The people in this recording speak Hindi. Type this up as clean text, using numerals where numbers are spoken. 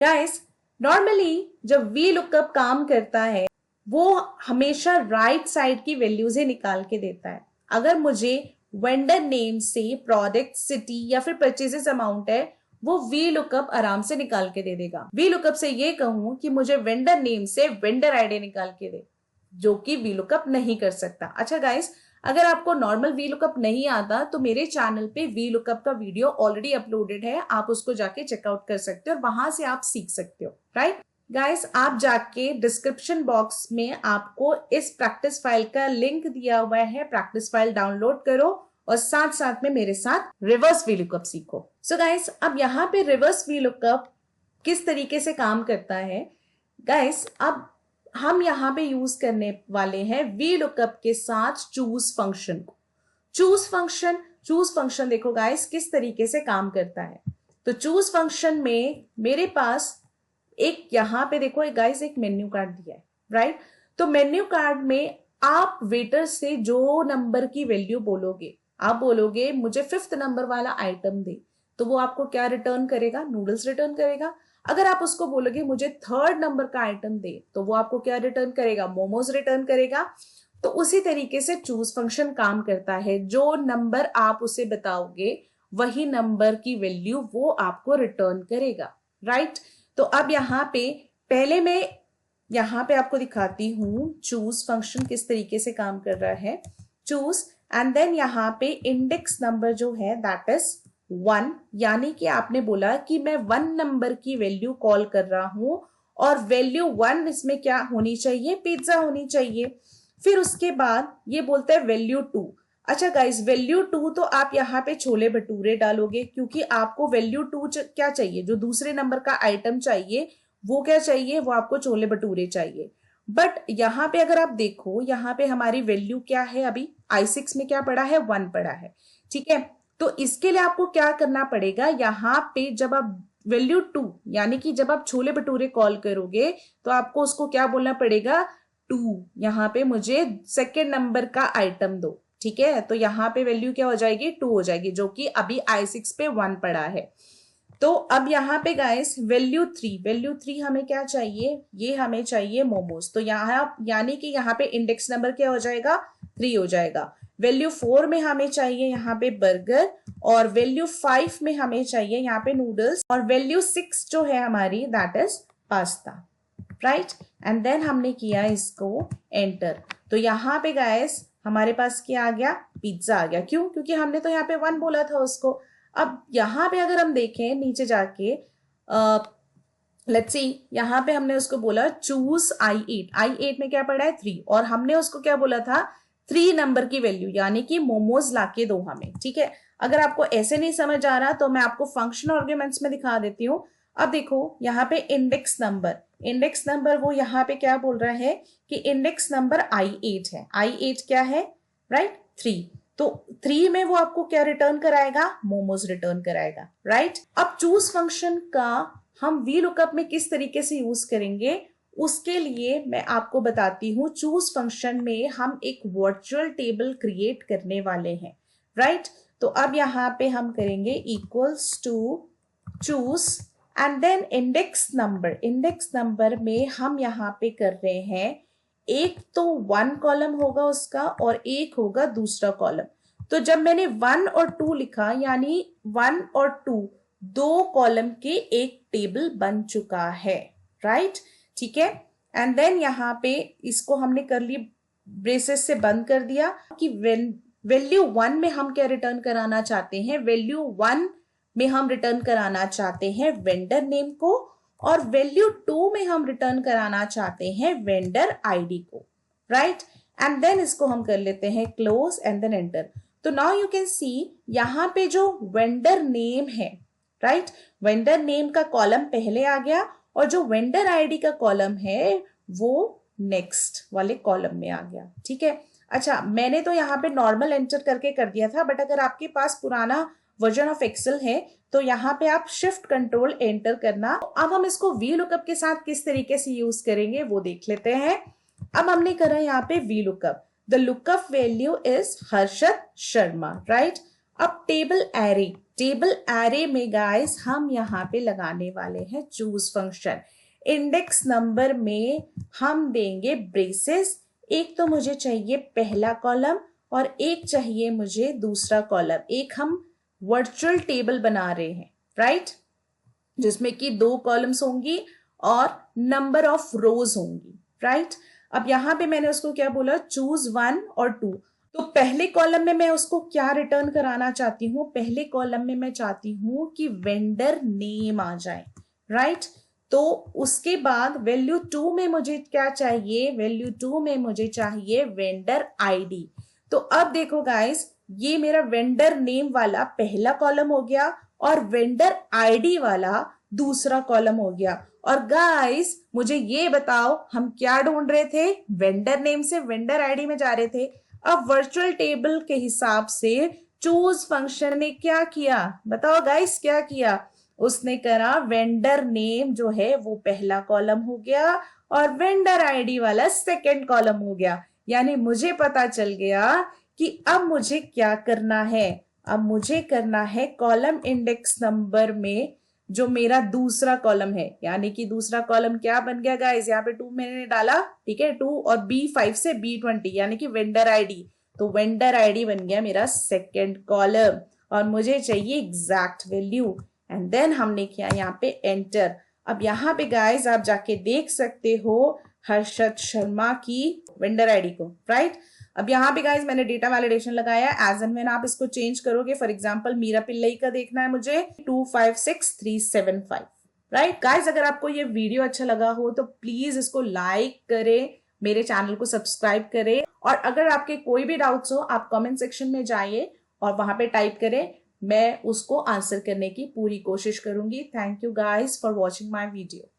गाइस, नॉर्मली जब वी लुकअप काम करता है वो हमेशा राइट साइड की वैल्यूज ही निकाल के देता है। अगर मुझे वेंडर नेम से प्रोडक्ट, सिटी या फिर परचेजेस अमाउंट है, वो वी लुकअप आराम से निकाल के दे देगा। वी लुकअप से ये कहूं कि मुझे वेंडर नेम से वेंडर आईडी निकाल के दे, जो कि वी लुकअप नहीं कर सकता। अच्छा गाइस, अगर आपको नॉर्मल वी लुकअप नहीं आता तो मेरे चैनल पे वी लुकअप का वीडियो ऑलरेडी अपलोडेड है, आप उसको जाके चेकआउट कर सकते हो और वहां से आप सीख सकते हो। राइट गाइस, आप जाके डिस्क्रिप्शन बॉक्स में आपको इस प्रैक्टिस फाइल का लिंक दिया हुआ है, प्रैक्टिस फाइल डाउनलोड करो और साथ साथ में मेरे साथ रिवर्स वी लुकअप सीखो। सो गाइस, अब यहाँ पे रिवर्स वी लुकअप किस तरीके से काम करता है गाइस, अब हम यहाँ पे यूज करने वाले हैं वी लुकअप के साथ चूज फंक्शन को। चूज फंक्शन देखो गाइस किस तरीके से काम करता है। तो चूज फंक्शन में मेरे पास एक यहाँ पे देखो गाइस एक मेन्यू कार्ड दिया है, राइट। तो मेन्यू कार्ड में आप वेटर से जो नंबर की वैल्यू बोलोगे, आप बोलोगे मुझे 5th नंबर वाला आइटम दे, तो वो आपको क्या रिटर्न करेगा? नूडल्स रिटर्न करेगा। अगर आप उसको बोलोगे मुझे 3rd नंबर का आइटम दे, तो वो आपको क्या रिटर्न करेगा? मोमोज रिटर्न करेगा। तो उसी तरीके से चूज फंक्शन काम करता है, जो नंबर आप उसे बताओगे वही नंबर की वैल्यू वो आपको रिटर्न करेगा, राइट। तो अब यहाँ पे पहले मैं यहाँ पे आपको दिखाती हूं चूज फंक्शन किस तरीके से काम कर रहा है। चूज एंड देन यहाँ पे इंडेक्स नंबर जो है दैट इज 1, यानी कि आपने बोला कि मैं 1 नंबर की वैल्यू कॉल कर रहा हूं और वैल्यू 1 इसमें क्या होनी चाहिए? पिज्जा होनी चाहिए। फिर उसके बाद ये बोलता है वैल्यू 2। अच्छा गाइस, वैल्यू 2 तो आप यहाँ पे छोले भटूरे डालोगे, क्योंकि आपको वैल्यू 2 क्या चाहिए? जो दूसरे नंबर का आइटम चाहिए वो क्या चाहिए? वो आपको छोले भटूरे चाहिए। बट यहाँ पे अगर आप देखो, यहाँ पे हमारी वैल्यू क्या है? अभी I6 में क्या पड़ा है? 1 पड़ा है, ठीक है। तो इसके लिए आपको क्या करना पड़ेगा? यहाँ पे जब आप वैल्यू 2 यानी कि जब आप छोले भटूरे कॉल करोगे तो आपको उसको क्या बोलना पड़ेगा? 2। यहाँ पे मुझे 2nd नंबर का आइटम दो, ठीक है। तो यहाँ पे वैल्यू क्या हो जाएगी? 2 हो जाएगी, जो कि अभी I6 पे 1 पड़ा है। तो अब यहाँ पे गाइस वैल्यू 3 हमें क्या चाहिए? ये हमें चाहिए मोमोज। तो यहाँ यानी कि यहाँ पे इंडेक्स नंबर क्या हो जाएगा? 3 हो जाएगा। वैल्यू 4 में हमें चाहिए यहाँ पे बर्गर, और वैल्यू 5 में हमें चाहिए यहाँ पे नूडल्स, और वैल्यू 6 जो है हमारी that is pasta, right. And then हमने किया इसको एंटर। तो यहाँ पे गाइस हमारे पास क्या आ गया? पिज्जा आ गया। क्यों? क्योंकि हमने तो यहाँ पे 1 बोला था उसको। अब यहाँ पे अगर हम देखें नीचे जाके, लेट्स सी, यहाँ पे हमने उसको बोला चूज I8 में क्या पड़ा है? 3, और हमने उसको क्या बोला था? 3 नंबर की वैल्यू, यानी कि मोमोज लाके दो हमें, ठीक है। अगर आपको ऐसे नहीं समझ आ रहा तो मैं आपको फंक्शन आर्ग्यूमेंट्स में दिखा देती हूँ। अब देखो यहाँ पे इंडेक्स नंबर वो यहाँ पे क्या बोल रहा है कि इंडेक्स नंबर I8 है। I8 क्या है? राइट, 3। तो 3 में वो आपको क्या रिटर्न कराएगा? मोमोज रिटर्न कराएगा, राइट। अब चूज फंक्शन का हम वी लुकअप में किस तरीके से यूज करेंगे, उसके लिए मैं आपको बताती हूँ। चूज फंक्शन में हम एक वर्चुअल टेबल क्रिएट करने वाले हैं, राइट। तो अब यहाँ पे हम करेंगे equals to choose and then index number में हम यहाँ पे कर रहे हैं, एक तो 1 कॉलम होगा उसका और एक होगा दूसरा कॉलम। तो जब मैंने 1 और 2 लिखा, यानी 1 और 2 2 कॉलम के एक टेबल बन चुका है, राइट, ठीक है। एंड देन यहाँ पे इसको हमने कर ली ब्रेसेस से बंद कर दिया कि वैल्यू 1 में हम क्या रिटर्न कराना चाहते हैं? वैल्यू 1 में हम रिटर्न कराना चाहते हैं वेंडर नेम को, और वैल्यू 2 में हम रिटर्न कराना चाहते हैं वेंडर आईडी को, राइट। एंड देन इसको हम कर लेते हैं क्लोज एंड देन एंटर। तो नाउ यू कैन सी यहाँ पे जो वेंडर नेम है, राइट, वेंडर नेम का कॉलम पहले आ गया और जो वेंडर आईडी का कॉलम है वो नेक्स्ट वाले कॉलम में आ गया, ठीक है। अच्छा, मैंने तो यहाँ पे नॉर्मल एंटर करके कर दिया था, बट अगर आपके पास पुराना वर्जन ऑफ एक्सेल है तो यहाँ पे आप शिफ्ट कंट्रोल एंटर करना। अब हम इसको वी लुकअप के साथ किस तरीके से यूज करेंगे वो देख लेते हैं। अब हमने करा यहाँ पे V lookup, the lookup value is Harshad Sharma, right. अब टेबल एरे में गाइस हम यहाँ पे लगाने वाले हैं चूज फंक्शन। इंडेक्स नंबर में हम देंगे ब्रेसेस। एक तो मुझे चाहिए पहला कॉलम और एक चाहिए मुझे दूसरा कॉलम। एक हम वर्चुअल टेबल बना रहे हैं, राइट, जिसमें कि 2 कॉलम्स होंगी और नंबर ऑफ रोज होंगी, राइट। अब यहां पे मैंने उसको क्या बोला, चूज 1 और 2। तो पहले कॉलम में मैं उसको क्या रिटर्न कराना चाहती हूँ, पहले कॉलम में मैं चाहती हूं कि वेंडर नेम आ जाए, राइट। तो उसके बाद वैल्यू 2 में मुझे क्या चाहिए, वैल्यू 2 में मुझे चाहिए वेंडर आईडी। तो अब देखो गाइस, ये मेरा वेंडर नेम वाला पहला कॉलम हो गया और वेंडर आईडी वाला दूसरा कॉलम हो गया। और गाइस मुझे ये बताओ, हम क्या ढूंढ रहे थे, वेंडर नेम से वेंडर आईडी में जा रहे थे। अब वर्चुअल टेबल के हिसाब से चूज फंक्शन ने क्या किया, बताओ गाइस क्या किया, उसने करा वेंडर नेम जो है वो पहला कॉलम हो गया और वेंडर आईडी वाला सेकंड कॉलम हो गया। यानी मुझे पता चल गया कि अब मुझे क्या करना है, अब मुझे करना है कॉलम इंडेक्स नंबर में जो मेरा दूसरा कॉलम है, यानी कि दूसरा कॉलम क्या बन गया गाइस, यहाँ पे 2 मैंने डाला, ठीक है, 2 और B5 से B20 यानी कि वेंडर आईडी। तो वेंडर आईडी बन गया मेरा सेकंड कॉलम और मुझे चाहिए एग्जैक्ट वैल्यू एंड देन हमने किया यहाँ पे एंटर। अब यहाँ पे गाइस आप जाके देख सकते हो हर्षद शर्मा की वेंडर आईडी को, राइट। अब यहाँ पे गाइस मैंने डेटा वैलिडेशन लगाया, एज एंड व्हेन आप इसको चेंज करोगे, फॉर एग्जांपल मीरा पिल्लई का देखना है मुझे 256375, राइट। गाइस अगर आपको ये वीडियो अच्छा लगा हो तो प्लीज इसको लाइक करें, मेरे चैनल को सब्सक्राइब करें और अगर आपके कोई भी डाउट्स हो आप कमेंट सेक्शन में जाइए और वहां पे टाइप करें, मैं उसको आंसर करने की पूरी कोशिश करूंगी। Thank you guys for watching my video.